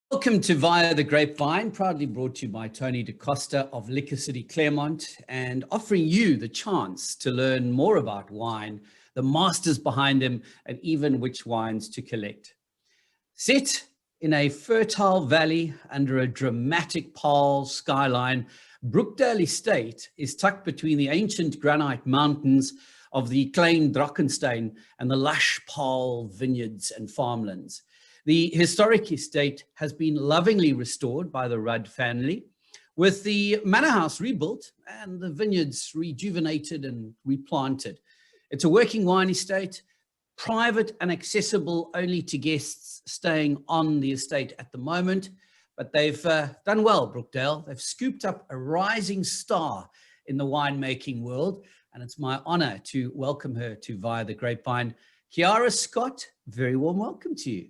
Welcome to Via the Grapevine, proudly brought to you by Tony DaCosta of Liquor City, Claremont, and offering you the chance to learn more about wine, the masters behind them, and even which wines to collect. Set in a fertile valley under a dramatic Paarl skyline, Brookdale Estate is tucked between the ancient granite mountains of the Klein Drachenstein and the lush Paarl vineyards and farmlands. The historic estate has been lovingly restored by the Rudd family, with the manor house rebuilt and the vineyards rejuvenated and replanted. It's a working wine estate, private and accessible only to guests staying on the estate at the moment, but they've done well, Brookdale. They've scooped up a rising star in the winemaking world, and it's my honor to welcome her to Via the Grapevine. Chiara Scott, very warm welcome to you.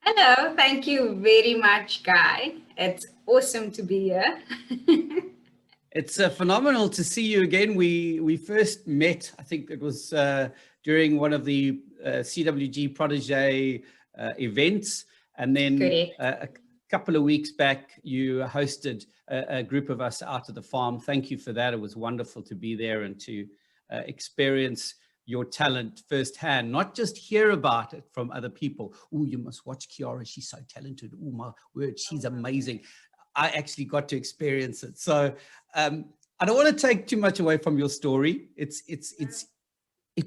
Hello, thank you very much, Guy. It's awesome to be here. It's phenomenal to see you again. We first met, I think it was during one of the CWG Protege events, and then a couple of weeks back you hosted a group of us out at the farm. Thank you for that. It was wonderful to be there and to experience your talent firsthand, not just hear about it from other people. Oh, you must watch Chiara, she's so talented. Oh my word, she's amazing. I actually got to experience it. So I don't want to take too much away from your story. It's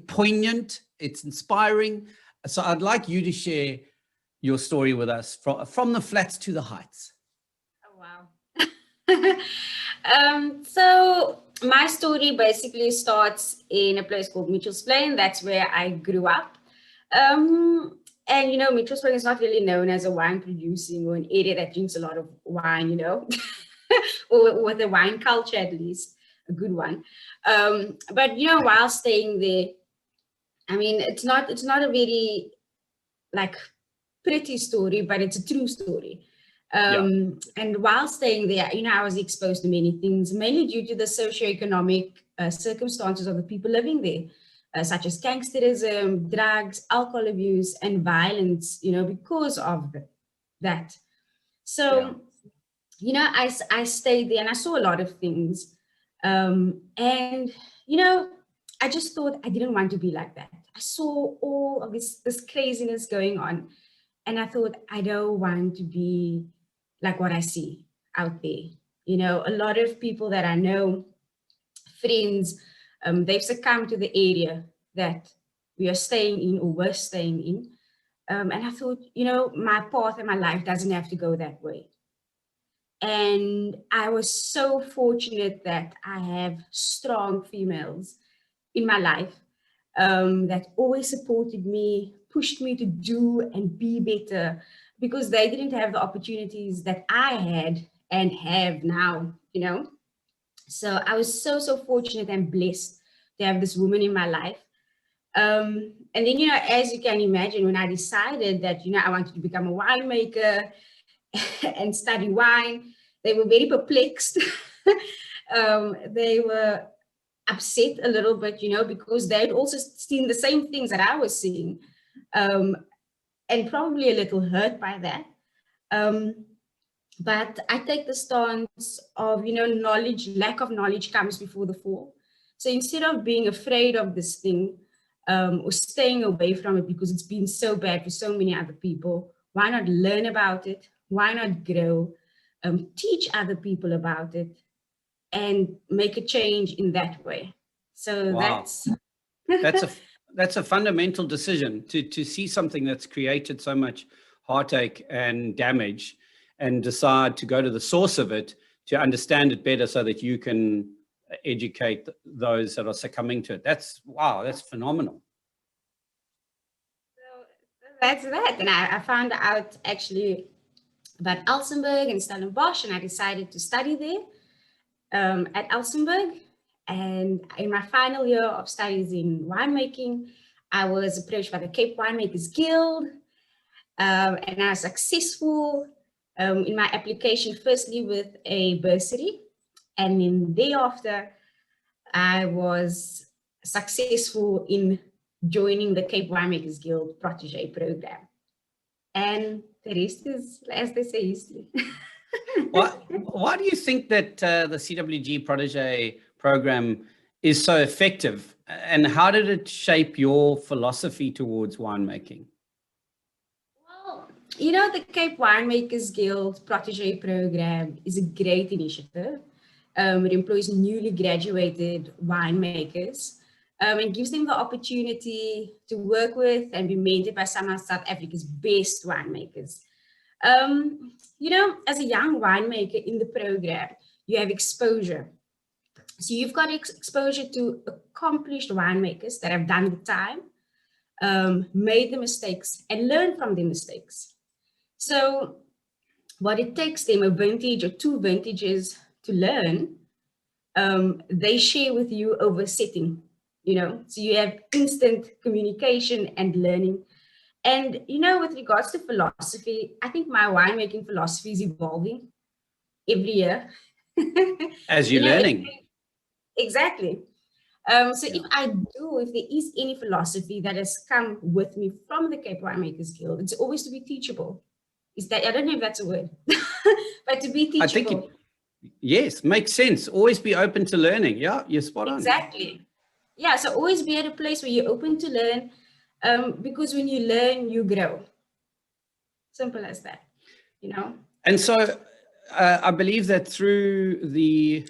poignant, it's inspiring. So I'd like you to share your story with us from the flats to the heights. Oh, wow. So my story basically starts in a place called Mitchell's Plain. That's where I grew up. And, you know, Mitchell's Plain is not really known as a wine producing or an area that drinks a lot of wine, you know, or with a wine culture, at least, a good one. But, you know, while staying there, I mean, it's not a very, like, pretty story, but it's a true story. And while staying there, you know, I was exposed to many things, mainly due to the socioeconomic circumstances of the people living there, such as gangsterism, drugs, alcohol abuse, and violence, you know, because of that. So, you know, I stayed there and I saw a lot of things. And, you know, I just thought I didn't want to be like that. I saw all of this craziness going on. And I thought, I don't want to be like what I see out there. You know, a lot of people that I know, friends, they've succumbed to the area that we are staying in or were staying in. And I thought, you know, my path and my life doesn't have to go that way. And I was so fortunate that I have strong females in my life that always supported me, pushed me to do and be better, because they didn't have the opportunities that I had and have now, you know. So I was so fortunate and blessed to have this woman in my life. And then, you know, as you can imagine, when I decided that, you know, I wanted to become a winemaker and study wine, they were very perplexed. They were upset a little bit, you know, because they'd also seen the same things that I was seeing. And probably a little hurt by that. But I take the stance of, you know, lack of knowledge comes before the fall. So instead of being afraid of this thing or staying away from it because it's been so bad for so many other people, why not learn about it? Why not grow, teach other people about it, and make a change in that way? So wow. That's a fundamental decision to see something that's created so much heartache and damage and decide to go to the source of it, to understand it better so that you can educate those that are succumbing to it. That's phenomenal. So that's that. And I found out actually about Elsenburg and Stellenbosch, and I decided to study there at Elsenburg. And in my final year of studies in winemaking, I was approached by the Cape Winemakers Guild, and I was successful in my application, firstly with a bursary, and then thereafter, I was successful in joining the Cape Winemakers Guild Protege program. And the rest is, as they say, history. Why do you think that the CWG Protégé program is so effective? And how did it shape your philosophy towards winemaking? Well, the Cape Winemakers Guild Protégé program is a great initiative. It employs newly graduated winemakers and gives them the opportunity to work with and be mentored by some of South Africa's best winemakers. As a young winemaker in the program, you have exposure. So you've got exposure to accomplished winemakers that have done the time, made the mistakes, and learned from the mistakes. So what it takes them, a vintage or two vintages to learn, they share with you over setting, so you have instant communication and learning. And, with regards to philosophy, I think my winemaking philosophy is evolving every year. As you're learning. Exactly. So if there is any philosophy that has come with me from the Cape Winemakers Guild, it's always to be teachable. I don't know if that's a word, but to be teachable. I think yes, makes sense. Always be open to learning. Yeah, you're spot on. Exactly. Yeah, so always be at a place where you're open to learn, because when you learn, you grow. Simple as that, And so I believe that through the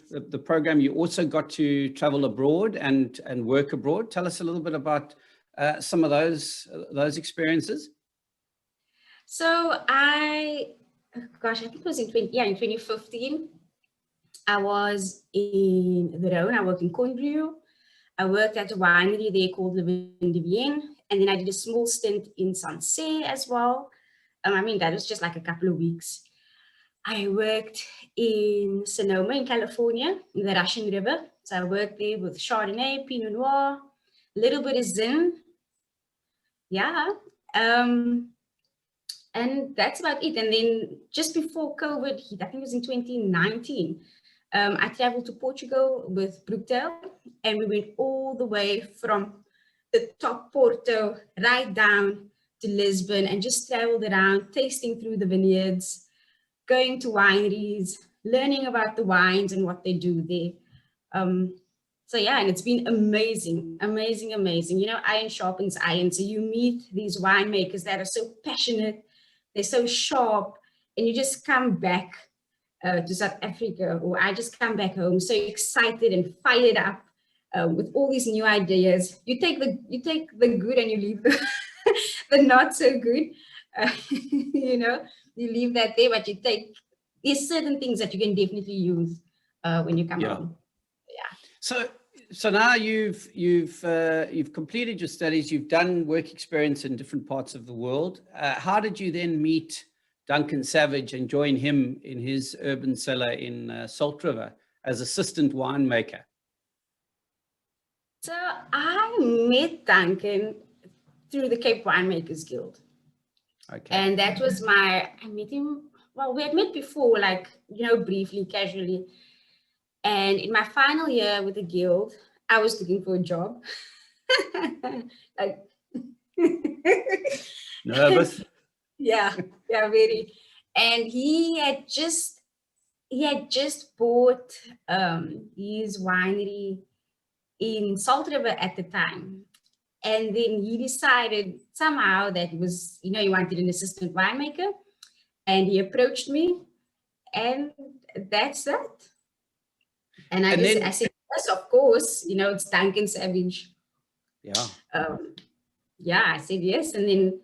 program, you also got to travel abroad and work abroad. Tell us a little bit about some of those experiences. So I think it was in 2015. I was in the Rhone. I worked in Conbrew. I worked at a winery there called Le Vin de Vienne. And then I did a small stint in Sancerre as well. That was just like a couple of weeks. I worked in Sonoma in California, in the Russian River. So I worked there with Chardonnay, Pinot Noir, a little bit of Zin. Yeah. And that's about it. And then just before COVID hit, I think it was in 2019, I traveled to Portugal with Brookdale, and we went all the way from the top Porto right down to Lisbon and just traveled around, tasting through the vineyards, going to wineries, learning about the wines and what they do there. So yeah, and it's been amazing, amazing, amazing. Iron sharpens iron. So you meet these winemakers that are so passionate, they're so sharp, and you just come back to South Africa, or I just come back home so excited and fired up with all these new ideas. You take the good and you leave the not so good. You leave that there, but there's certain things that you can definitely use when you come home. Yeah. So now you've completed your studies, you've done work experience in different parts of the world. How did you then meet Duncan Savage and join him in his urban cellar in Salt River as assistant winemaker? So I met Duncan through the Cape Winemakers Guild. Okay. And that was I met him, well, we had met before, briefly, casually. And in my final year with the guild, I was looking for a job. Nervous? Yeah, very. And he had just bought his winery in Salt River at the time. And then he decided somehow that he wanted an assistant winemaker. And he approached me, and that's that. And I said, yes, of course, it's Duncan Savage. Yeah. I said yes. And then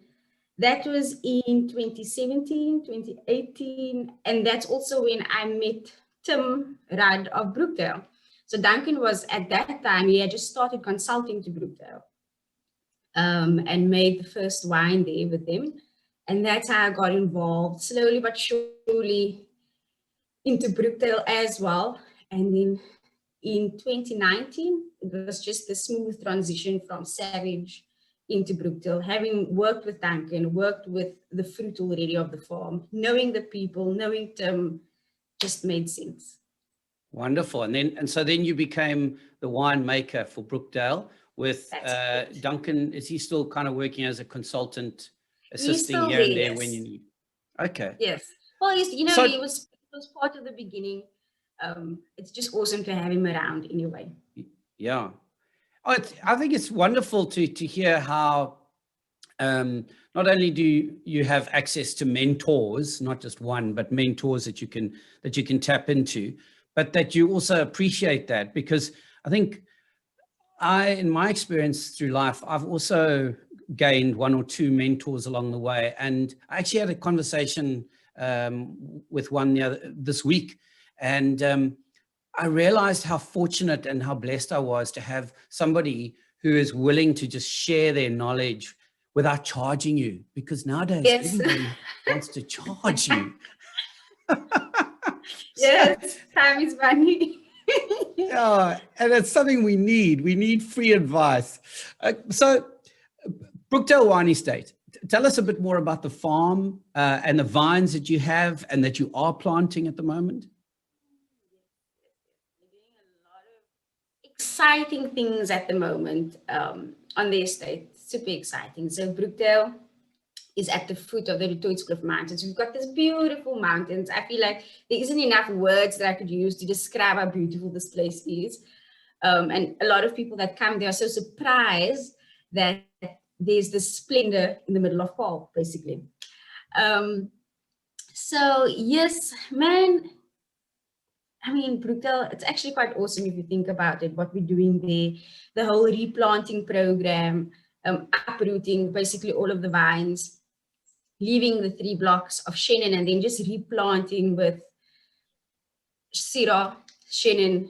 that was in 2017, 2018. And that's also when I met Tim Rudd of Brookdale. So Duncan was, at that time, he had just started consulting to Brookdale and made the first wine there with them. And that's how I got involved, slowly but surely, into Brookdale as well. And then in 2019, it was just a smooth transition from Savage into Brookdale, having worked with Duncan, worked with the fruit already of the farm, knowing the people, knowing Tim, just made sense. Wonderful. And so then you became the winemaker for Brookdale with Duncan. Is he still kind of working as a consultant assisting still here there, and there when yes. you need. Okay. Yes. Well, So he was part of the beginning. It's just awesome to have him around anyway. yeah, I think it's wonderful to hear how not only do you have access to mentors, not just one, but mentors that you can tap into, but that you also appreciate that, because I think in my experience through life, I've also gained one or two mentors along the way. And I actually had a conversation with one this week, and I realized how fortunate and how blessed I was to have somebody who is willing to just share their knowledge without charging you, because nowadays Yes. everybody wants to charge you. Yes, time is money. Yeah, and it's something we need. We need free advice. So, Brookdale Wine Estate, tell us a bit more about the farm and the vines that you have and that you are planting at the moment. We're doing a lot of exciting things at the moment on the estate. Super exciting. So Brookdale is at the foot of the Retoitskloof Mountains. We've got these beautiful mountains. I feel like there isn't enough words that I could use to describe how beautiful this place is. And a lot of people that come, they are so surprised that there's this splendor in the middle of fall, basically. So yes, man, I mean, Brookdale, it's actually quite awesome if you think about it, what we're doing there, the whole replanting program, uprooting basically all of the vines, leaving the 3 blocks of Shannon and then just replanting with Syrah, Shannon,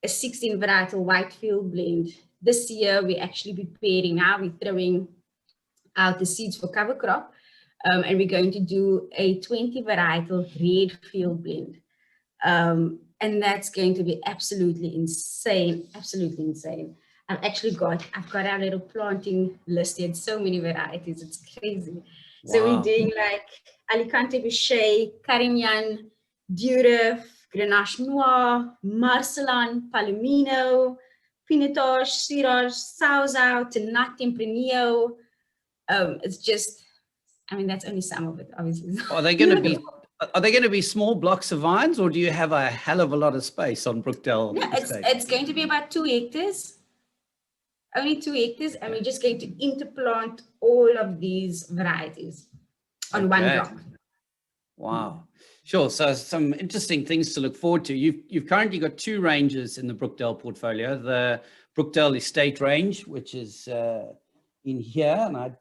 a 16 varietal Whitefield blend. This year, we're actually preparing now, we're throwing out the seeds for cover crop, and we're going to do a 20 varietal Redfield blend. And that's going to be absolutely insane, absolutely insane. I've got our little planting list here, so many varieties, it's crazy. Wow. So we're doing like Alicante Bichet, Carignan, Durif, Grenache Noir, Marcelin, Palomino, Pinotage, Syrah, Sauzau, Ternat Tempranillo. It's just, I mean, that's only some of it, obviously. Are they going to be small blocks of vines, or do you have a hell of a lot of space on Brookdale? No, it's going to be about 2 hectares. Only 2 hectares, and we're just going to interplant all of these varieties on one block. Wow. Sure. So some interesting things to look forward to. You've currently got 2 ranges in the Brookdale portfolio, the Brookdale Estate range, which is in here. And I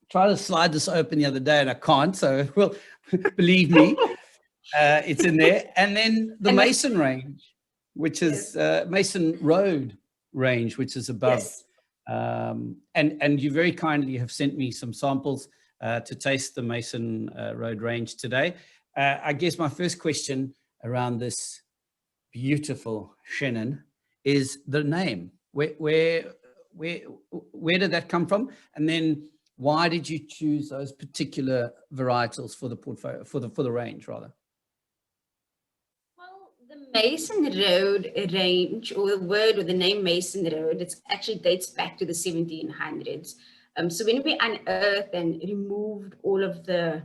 tried to slide this open the other day and I can't. So, well, believe me, it's in there. And then the Mason range, which is Mason Road range, which is above. Yes. And you very kindly have sent me some samples to taste the Mason Road range today. I guess my first question around this beautiful Shannon is the name. Where did that come from? And then why did you choose those particular varietals for the portfolio, for the range rather? Well, the Mason Road range, or the word or the name Mason Road, it actually dates back to the 1700s. So when we unearthed and removed all of the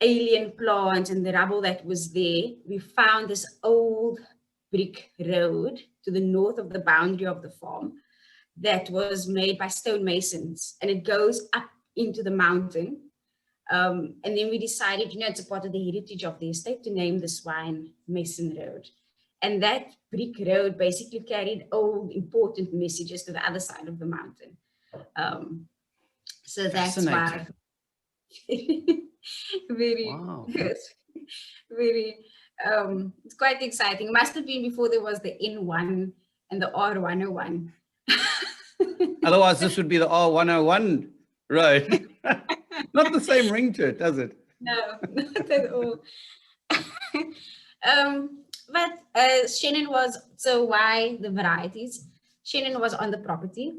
alien plants and the rubble that was there, we found this old brick road to the north of the boundary of the farm that was made by stonemasons, and it goes up into the mountain. And then we decided, it's a part of the heritage of the estate to name this wine Mason Road. And that brick road basically carried old important messages to the other side of the mountain. So that's why. Very, wow. very, it's quite exciting. It must have been before there was the N1 and the R101. Otherwise, this would be the R101 road. Not the same ring to it, does it? No, not at all. But Shannon was, so why the varieties? Shannon was on the property.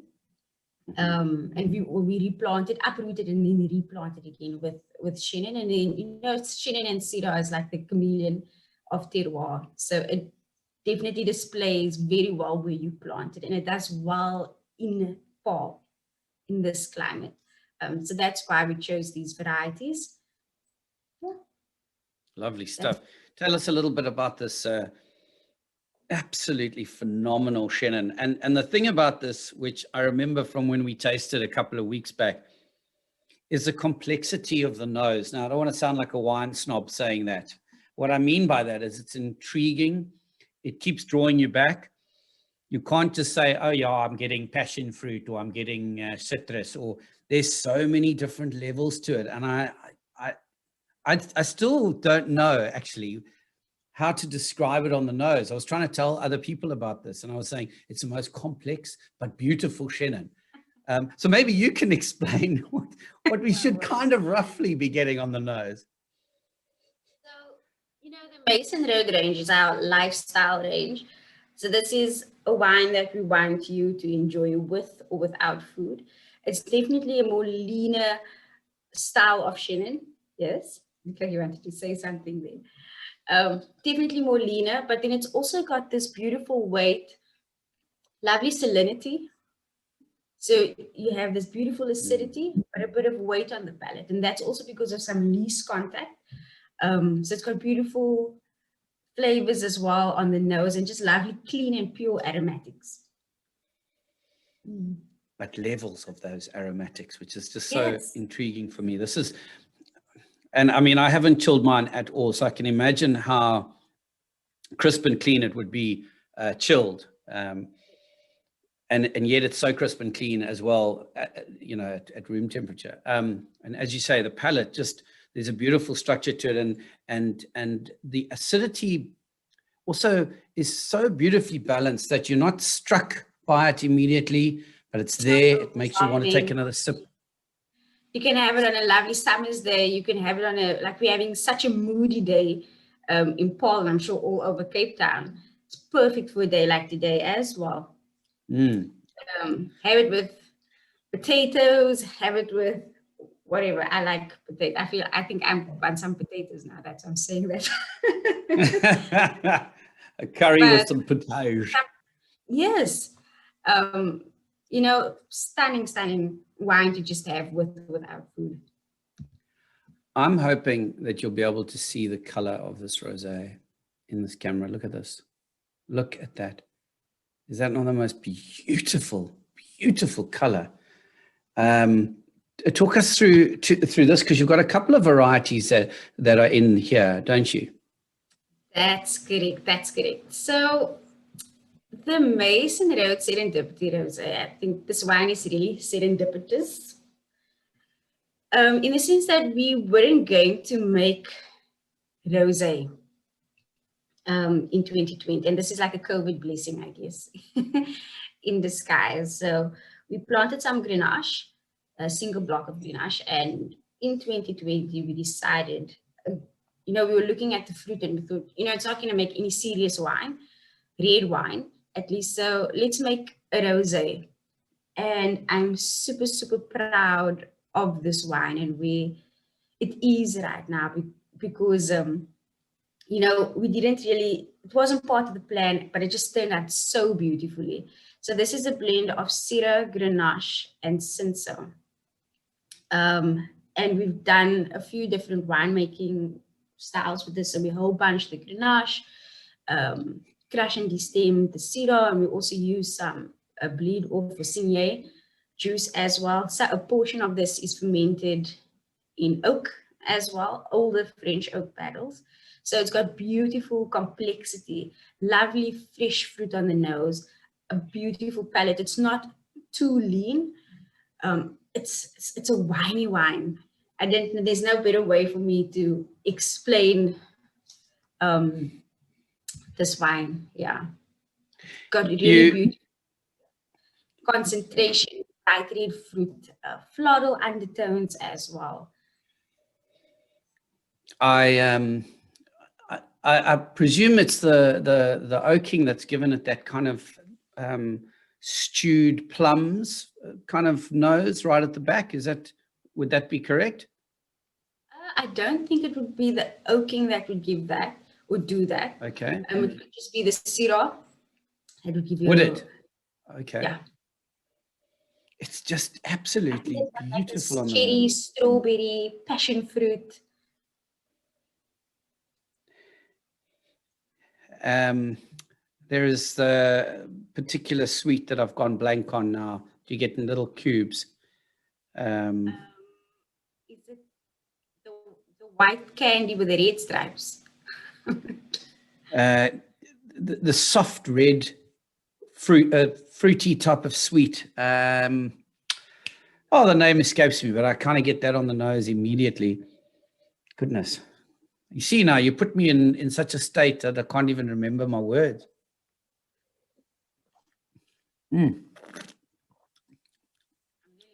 And we replanted, uprooted, and then replanted again with Shannon. And then, Shannon and Syrah is like the chameleon of terroir. So it definitely displays very well where you planted, and it does well in fall in this climate. So that's why we chose these varieties. Yeah. Lovely stuff. Tell us a little bit about this absolutely phenomenal Chenin. And the thing about this, which I remember from when we tasted a couple of weeks back, is the complexity of the nose. Now, I don't want to sound like a wine snob saying that. What I mean by that is it's intriguing. It keeps drawing you back. You can't just say, oh yeah, I'm getting passion fruit, or I'm getting citrus, or there's so many different levels to it. And I still don't know actually how to describe it on the nose. I was trying to tell other people about this, and I was saying it's the most complex but beautiful Chenin. So maybe you can explain what we should kind of roughly be getting on the nose. So, you know, the Mason Road range is our lifestyle range. So this is a wine that we want you to enjoy with or without food. It's definitely a more leaner style of Chenin. Yes, because you wanted to say something there. Definitely more leaner, but then it's also got this beautiful weight, lovely salinity. So you have this beautiful acidity, but a bit of weight on the palate. And that's also because of some least contact. So it's got beautiful flavors as well on the nose, and just lovely, clean and pure aromatics. But levels of those aromatics, which is just so intriguing for me. This is, and I mean, I haven't chilled mine at all, so I can imagine how crisp and clean it would be chilled. And yet it's so crisp and clean as well, you know, at room temperature. And as you say, the palate, just, there's a beautiful structure to it, and the acidity also is so beautifully balanced that you're not struck by it immediately, but it's there. It makes you want to take another sip. You can have it on a lovely summer's day. You can have it on a, like we're having such a moody day in Paul, I'm sure all over Cape Town. It's perfect for a day like today as well. Have it with potatoes, have it with whatever. I like potato. I think I'm on some potatoes now. That's why I'm saying that. A curry with some potatoes. Yes. You know, stunning wine to just have without food. I'm hoping that you'll be able to see the color of this rosé in this camera. Look at this. Look at that. Is that not the most beautiful, beautiful color? Talk us through this, because you've got a couple of varieties that are in here, don't you? That's correct. That's correct. So the Mason Road Serendipity Rosé, I think this wine is really serendipitous. In the sense that we weren't going to make rosé in 2020, and this is like a COVID blessing, I guess, in disguise. So we planted some Grenache, a single block of Grenache, and in 2020 we decided, you know, we were looking at the fruit and we thought, you know, it's not going to make any serious wine, red wine at least, so let's make a rosé. And I'm super, super proud of this wine and where it is right now, because you know, we didn't really, it wasn't part of the plan, but it just turned out so beautifully. So this is a blend of Syrah, Grenache, and Cinsault. And we've done a few different winemaking styles with this. So we whole bunch the Grenache, crush and destem the Syrah, and we also use some bleed off the Signet juice as well. So a portion of this is fermented in oak as well, older French oak barrels. So it's got beautiful complexity, lovely fresh fruit on the nose, a beautiful palate. It's not too lean. It's a winey wine. There's no better way for me to explain this wine. Yeah, got really beautiful concentration, bright red fruit, floral undertones as well. I presume it's the oaking that's given it that kind of stewed plums kind of nose right at the back. Would that be correct? I don't think it would be the oaking that would give that, would do that. Okay. It would just be the Syrah. It would give you. Would it? Okay. Yeah. It's just absolutely Like beautiful on the cherry, nose. strawberry, passion fruit. There is the particular sweet that I've gone blank on now. You get in little cubes. Is it the white candy with the red stripes? The soft red fruity type of sweet. The name escapes me, but I kind of get that on the nose immediately. Goodness. You see now, you put me in such a state that I can't even remember my words.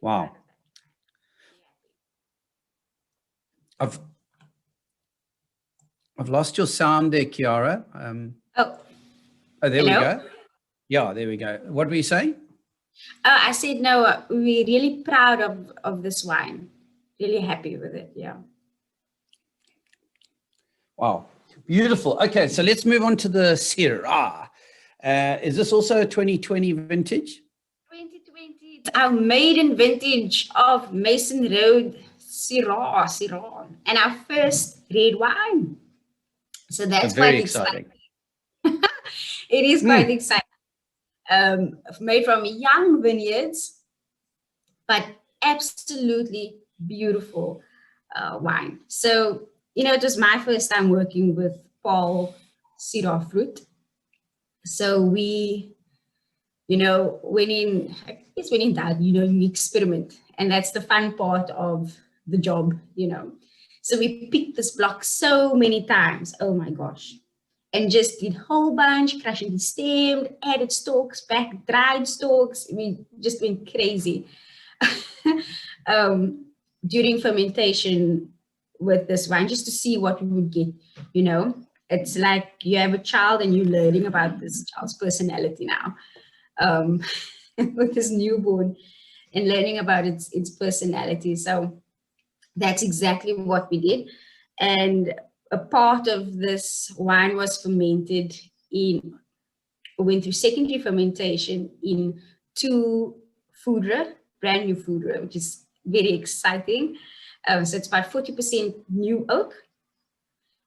Wow. I've lost your sound there, Kiara. Oh, there hello? we go. Yeah, there we go. What were you saying? I said, no, we're really proud of this wine. Really happy with it, yeah. Wow, beautiful. Okay, so let's move on to the Syrah. Is this also a 2020 vintage? 2020, it's our maiden vintage of Mason Road Syrah, and our first red wine. So that's very quite exciting. It is quite exciting. Made from young vineyards, but absolutely beautiful wine. So, it was my first time working with Paul Syrah fruit. So we, when in doubt, you experiment. And that's the fun part of the job, So we picked this block so many times. Oh my gosh. And just did whole bunch, crushed and steamed, added stalks, back dried stalks. We just went crazy. During fermentation with this wine, just to see what we would get, It's like you have a child and you're learning about this child's personality now. With this newborn and learning about its personality. So that's exactly what we did. And a part of this wine was fermented went through secondary fermentation in 2 foudre, brand new foudre, which is very exciting. So it's about 40% new oak.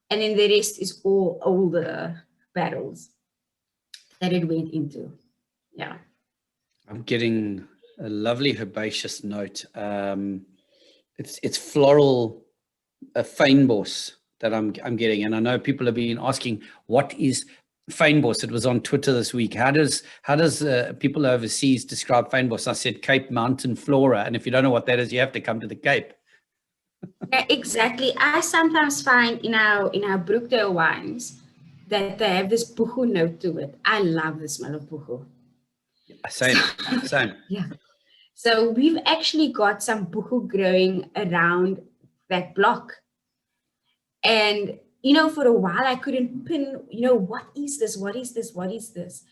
And then the rest is all older barrels that it went into. Yeah. I'm getting a lovely herbaceous note. It's floral fynbos that I'm getting, and I know people have been asking, what is fynbos? It was on Twitter this week. How does people overseas describe fynbos? I said Cape Mountain flora, and if you don't know what that is, you have to come to the Cape. Yeah, exactly. I sometimes find in our Brookdale wines that they have this buchu note to it. I love the smell of buchu. Same. Yeah. So we've actually got some buchu growing around that block. And, for a while I couldn't pin, what is this? What is this? What is this?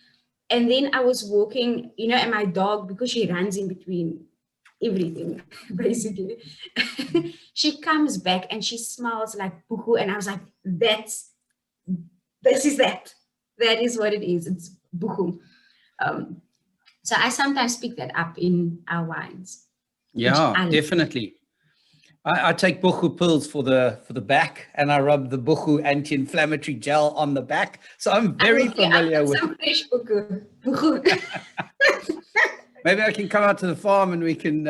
And then I was walking, and my dog, because she runs in between everything, basically, she comes back and she smells like buchu. And I was like, that is what it is. It's buchu. So I sometimes pick that up in our wines. Yeah, definitely. I take buchu pills for the back, and I rub the buchu anti-inflammatory gel on the back. So I'm very familiar with some fresh buchu. Maybe I can come out to the farm and we can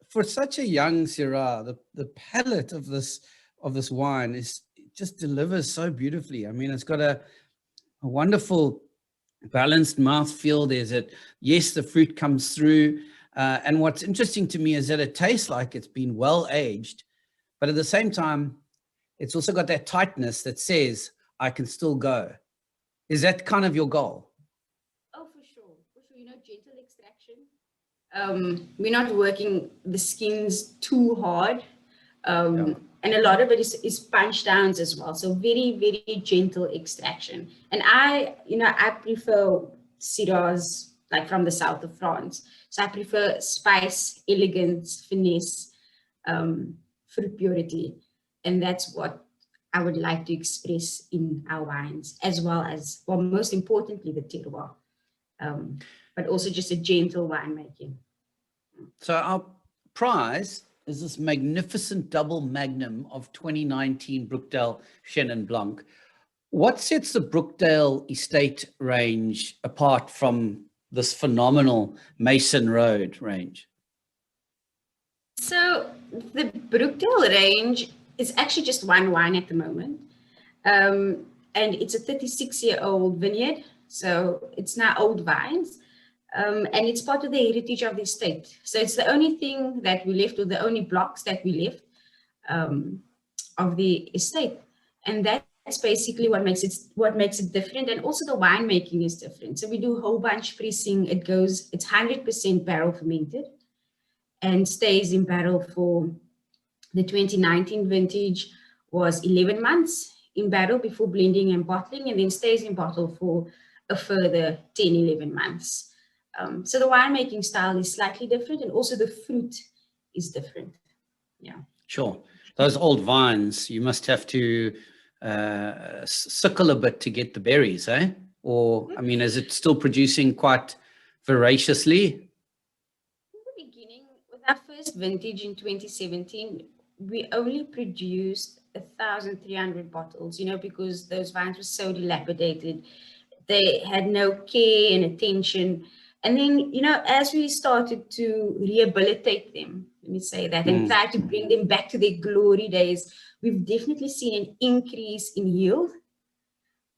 for such a young Syrah, the palate of this wine just delivers so beautifully. I mean, it's got a wonderful balanced mouthfeel. Yes, the fruit comes through. And what's interesting to me is that it tastes like it's been well aged, but at the same time, it's also got that tightness that says, I can still go. Is that kind of your goal? Oh, for sure. Gentle extraction. We're not working the skins too hard. And a lot of it is punch downs as well. So very, very gentle extraction. And I prefer Syrahs like from the south of France. So I prefer spice, elegance, finesse, fruit purity. And that's what I would like to express in our wines, as well as, well, most importantly, the terroir, but also just a gentle winemaking. So our prize is this magnificent double magnum of 2019 Brookdale Chenin Blanc. What sets the Brookdale Estate range apart from this phenomenal Mason Road range? So the Brookdale range is actually just one wine at the moment. And it's a 36-year-old vineyard. So it's now old vines. And it's part of the heritage of the estate. So it's the only thing that we left, or the only blocks that we left of the estate. And that's basically what makes it different. And also the winemaking is different. So we do whole bunch pressing. It's 100% barrel fermented and stays in barrel for the 2019 vintage was 11 months in barrel before blending and bottling, and then stays in bottle for a further 10, 11 months. So the winemaking style is slightly different, and also the fruit is different. Yeah. Sure. Those old vines, you must have to suckle a bit to get the berries, eh? Or, I mean, is it still producing quite voraciously? In the beginning, with our first vintage in 2017, we only produced 1,300 bottles, because those vines were so dilapidated. They had no care and attention. And then, as we started to rehabilitate them, let me say that, and try to bring them back to their glory days, we've definitely seen an increase in yield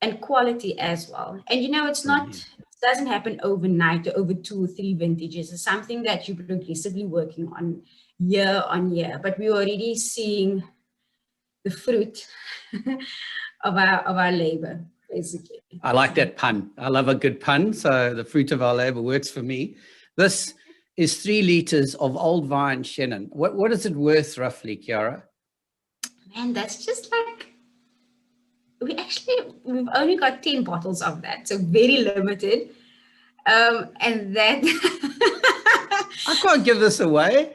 and quality as well. And, it doesn't happen overnight or over 2 or 3 vintages. It's something that you're progressively working on year, but we're already seeing the fruit of our labor, basically. I like that pun. I love a good pun. So the fruit of our labor works for me. This is 3 liters of old vine Chenin. What is it worth roughly, Chiara? Man, that's just like, we've only got 10 bottles of that. So very limited. And that... I can't give this away.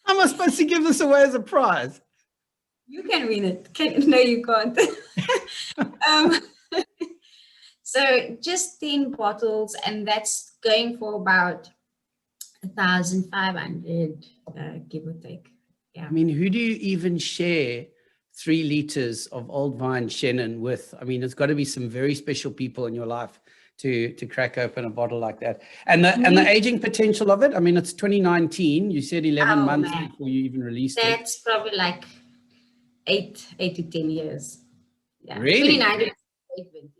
How am I supposed to give this away as a prize? You can win it. No, you can't. So just 10 bottles, and that's going for about 1,500, give or take. Yeah. I mean, who do you even share 3 liters of old vine Chenin with? I mean, it's got to be some very special people in your life to crack open a bottle like that. And the aging potential of it, I mean, it's 2019. You said 11 months before you even released it. That's probably like 8 to 10 years. Yeah. Really? 2019 vintage.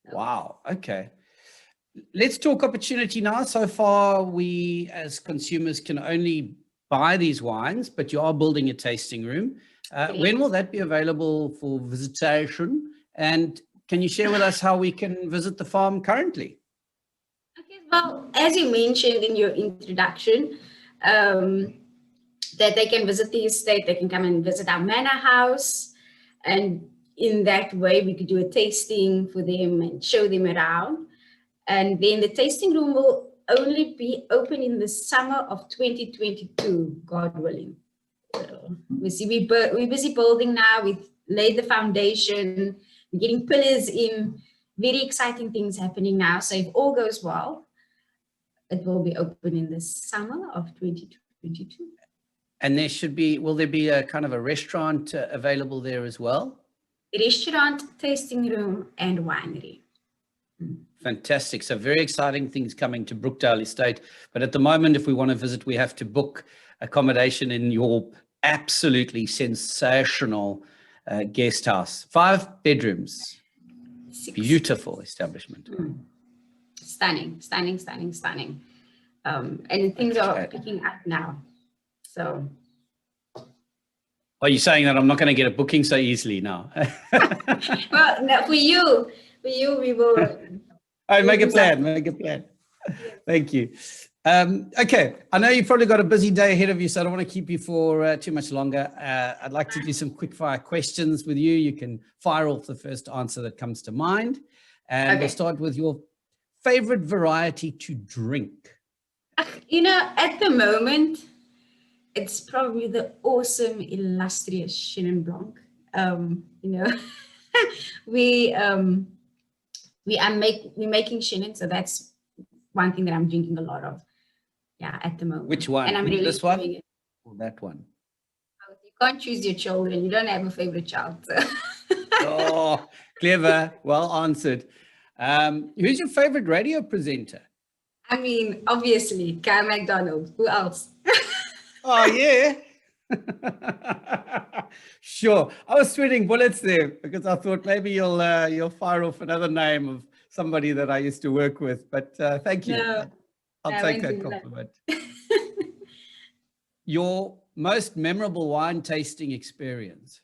Yeah. Wow. Okay. Let's talk opportunity now. So far, we as consumers can only buy these wines, but you are building a tasting room. When will that be available for visitation? And can you share with us how we can visit the farm currently? Okay, well, as you mentioned in your introduction, that they can visit the estate, they can come and visit our manor house, and in that way we could do a tasting for them and show them around. And then the tasting room will only be open in the summer of 2022, God willing. So we're busy building now. We've laid the foundation. We're getting pillars in. Very exciting things happening now. So if all goes well, it will be open in the summer of 2022. And will there be a kind of a restaurant available there as well? Restaurant, tasting room, and winery. Fantastic. So very exciting things coming to Brookdale Estate. But at the moment, if we want to visit, we have to book accommodation in your absolutely sensational guest house. 5 bedrooms. 6. Beautiful establishment. Stunning. And things are picking up now. So. Are you saying that I'm not going to get a booking so easily now? Well, no, for you, we will. All right, make a plan. Thank you. Okay, I know you've probably got a busy day ahead of you, so I don't want to keep you for too much longer. I'd like to do some quick fire questions with you. You can fire off the first answer that comes to mind. And we'll start with your favorite variety to drink. At the moment, it's probably the awesome, illustrious Chenin Blanc. You know, we we're making Chenin, so that's one thing that I'm drinking a lot of. Yeah, at the moment. Which one? And I'm really This enjoying one it. or that one? You can't choose your children. You don't have a favorite child. So. Oh, clever. Well answered. Who's your favorite radio presenter? I mean, obviously, Kyle McDonald. Who else? Oh, yeah. Sure. I was sweating bullets there because I thought maybe you'll fire off another name of somebody that I used to work with. But thank you. No, I'll take that compliment. Your most memorable wine tasting experience?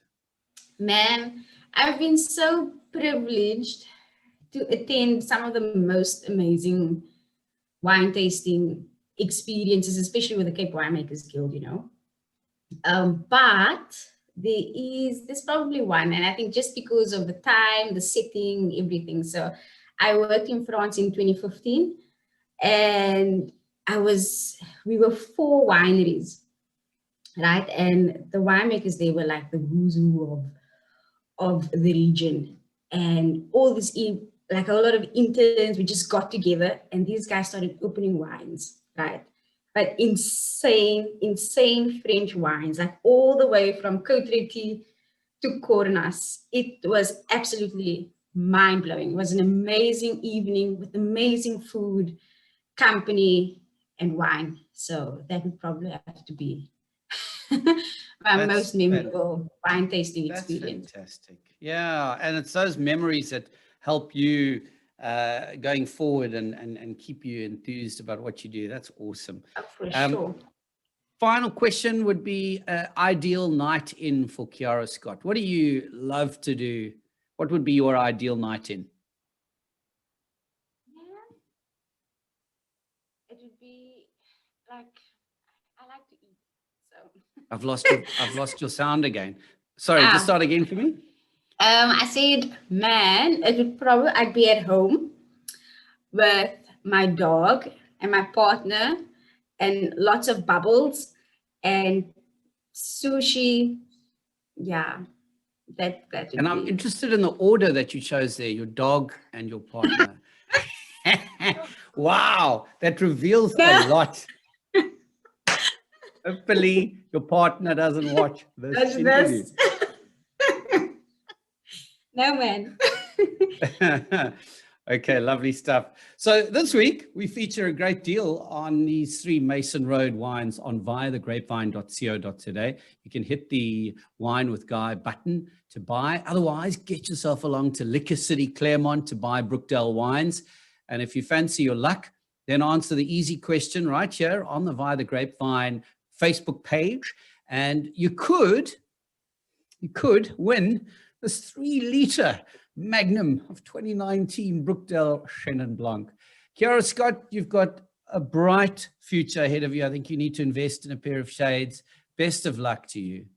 Man, I've been so privileged to attend some of the most amazing wine tasting experiences, especially with the Cape Winemakers Guild, you know. But there's probably one, and I think just because of the time, the setting, everything. So I worked in France in 2015, and we were 4 wineries, right? And the winemakers, they were like the who's who of the region, and all this, like a lot of interns, we just got together, and these guys started opening wines, right? But insane French wines, like all the way from Côte-Rôtie to Cornas. It was absolutely mind-blowing. It was an amazing evening with amazing food, company, and wine. So that would probably have to be my most memorable wine tasting experience. Fantastic. Yeah, and it's those memories that help you going forward and keep you enthused about what you do. That's awesome. Oh, for sure. Final question would be ideal night in for Kiara Scott. What do you love to do? What would be your ideal night in? Yeah. It would be like, I like to eat. So I've lost your sound again. Sorry, just start again for me. I said, man, I'd be at home with my dog and my partner and lots of bubbles and sushi. Yeah, that and I'm interested in the order that you chose there, your dog and your partner. Wow, that reveals a lot. Hopefully your partner doesn't watch this interview. No, man. Okay, lovely stuff. So this week we feature a great deal on these 3 Mason Road wines on viathegrapevine.co.za. You can hit the Wine with Guy button to buy. Otherwise, get yourself along to Liquor City Claremont to buy Brookdale wines. And if you fancy your luck, then answer the easy question right here on the Via the Grapevine Facebook page. And you could win this 3-liter Magnum of 2019 Brookdale Chenin Blanc. Kiara Scott, you've got a bright future ahead of you. I think you need to invest in a pair of shades. Best of luck to you.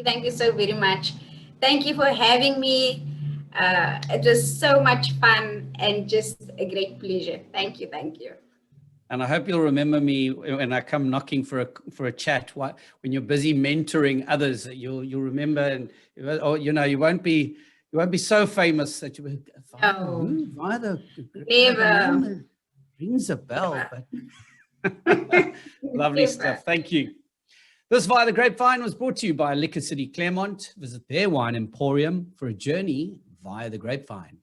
Thank you so very much. Thank you for having me. It was so much fun and just a great pleasure. Thank you. And I hope you'll remember me when I come knocking for a chat. When you're busy mentoring others, you'll remember, and you won't be so famous that you will. Never. Rings a bell, but lovely stuff. Thank you. This Via the Grapevine was brought to you by Liquor City Claremont. Visit their wine emporium for a journey via the grapevine.